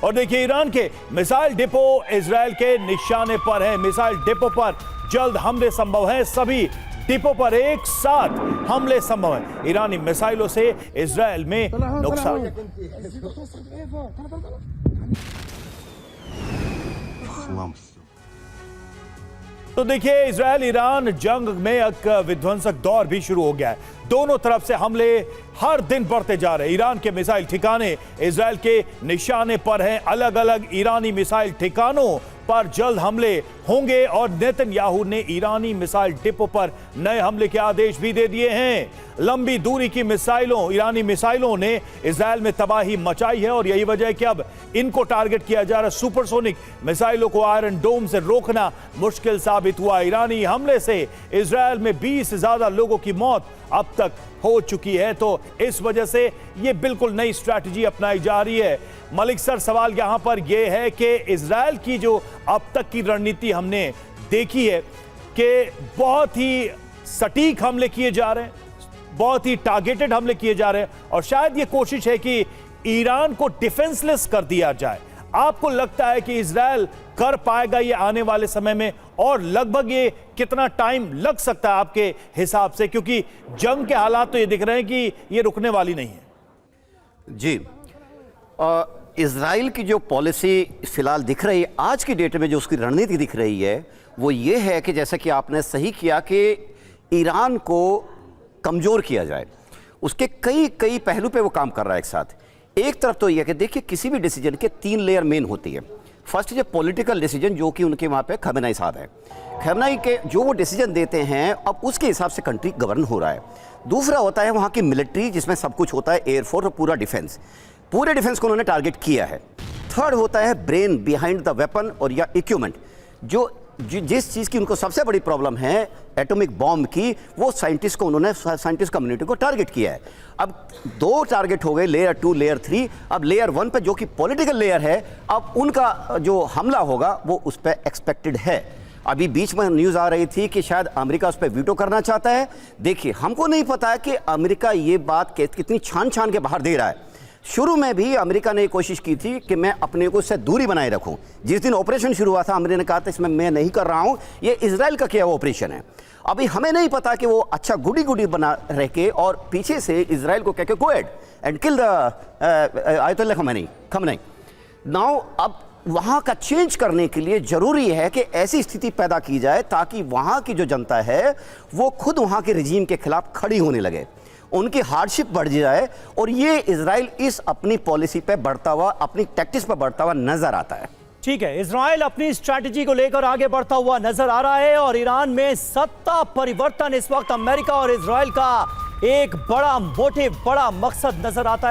और देखिए ईरान के मिसाइल डिपो इजरायल के निशाने पर है। मिसाइल डिपो पर जल्द हमले संभव हैं। सभी डिपो पर एक साथ हमले संभव है। ईरानी मिसाइलों से इजरायल में नुकसान। तो देखिए इजरायल ईरान जंग में एक विध्वंसक दौर भी शुरू हो गया है। दोनों तरफ से हमले हर दिन बढ़ते जा रहे हैं। ईरान के मिसाइल ठिकाने इजरायल के निशाने पर हैं। अलग अलग ईरानी मिसाइल ठिकानों पर जल्द हमले होंगे और नेतन्याहू ने ईरानी मिसाइल डिपो पर नए हमले के आदेश भी दे दिए हैं। लंबी दूरी की मिसाइलों ईरानी मिसाइलों ने इजरायल में तबाही मचाई है और यही वजह है कि अब इनको टारगेट किया जा रहा है। सुपरसोनिक मिसाइलों को आयरन डोम से रोकना मुश्किल साबित हुआ। ईरानी हमले से इजरायल में 20 से ज्यादा लोगों की मौत अब तक हो चुकी है। तो इस वजह से यह बिल्कुल नई स्ट्रैटेजी अपनाई जा रही है। मलिक सर, सवाल यहां पर यह है कि इजरायल की जो अब तक की रणनीति हमने देखी है कि बहुत ही सटीक हमले किए जा रहे हैं, बहुत ही टारगेटेड हमले किए जा रहे हैं और शायद यह कोशिश है कि ईरान को डिफेंसलेस कर दिया जाए। आपको लगता है कि इजरायल कर पाएगा ये आने वाले समय में और लगभग ये कितना टाइम लग सकता है आपके हिसाब से, क्योंकि जंग के हालात तो ये दिख रहे हैं कि ये रुकने वाली नहीं है। जी, इजराइल की जो पॉलिसी फिलहाल दिख रही है आज की डेट में, जो उसकी रणनीति दिख रही है वो ये है कि जैसा कि आपने सही किया कि ईरान को कमजोर किया जाए। उसके कई पहलू पे वो काम कर रहा है एक साथ। एक तरफ तो यह कि देखिए किसी भी डिसीजन के 3 लेयर मेन होती है। फर्स्ट इज पॉलिटिकल डिसीजन, जो कि उनके वहाँ पे खमेनेई साहब है। खमेनेई के जो वो डिसीजन देते हैं अब उसके हिसाब से कंट्री गवर्न हो रहा है। दूसरा होता है वहाँ की मिलिट्री, जिसमें सब कुछ होता है, एयरफोर्स और पूरा डिफेंस। पूरे डिफेंस को उन्होंने टारगेट किया है। थर्ड होता है ब्रेन बिहाइंड द वेपन और या इक्विपमेंट, जो जिस चीज़ की उनको सबसे बड़ी प्रॉब्लम है एटॉमिक बॉम्ब की, वो साइंटिस्ट को उन्होंने साइंटिस्ट कम्युनिटी को टारगेट किया है। अब 2 टारगेट हो गए, लेयर 2 लेयर 3। अब लेयर 1 पे जो कि पॉलिटिकल लेयर है, अब उनका जो हमला होगा वो उस पर एक्सपेक्टेड है। अभी बीच में न्यूज़ आ रही थी कि शायद अमेरिका उस पर वीटो करना चाहता है। देखिए हमको नहीं पता है कि अमेरिका ये बात कितनी छान छान के बाहर दे रहा है। शुरू में भी अमेरिका ने कोशिश की थी कि मैं अपने को इससे दूरी बनाए रखूं। जिस दिन ऑपरेशन शुरू हुआ था अमेरिका ने कहा था इसमें मैं नहीं कर रहा हूं, ये इजराइल का किया हुआ ऑपरेशन है। अभी हमें नहीं पता कि वो अच्छा गुडी बना रह के और पीछे से इजराइल को कह के go ahead and kill the Ayatollah Khamenei. Now अब वहां का चेंज करने के लिए जरूरी है कि ऐसी स्थिति पैदा की जाए ताकि वहां की जो जनता है वो खुद वहां के रिजीम के खिलाफ खड़ी होने लगे, उनकी हार्डशिप बढ़ जाए। और ये इजराइल इस अपनी पॉलिसी पे बढ़ता हुआ, अपनी टैक्टिक्स पे बढ़ता हुआ नजर आता है। ठीक है, इजराइल अपनी स्ट्रैटेजी को लेकर आगे बढ़ता हुआ नजर आ रहा है और ईरान में सत्ता परिवर्तन इस वक्त अमेरिका और इजराइल का एक बड़ा मोटिव, बड़ा मकसद नजर आता है।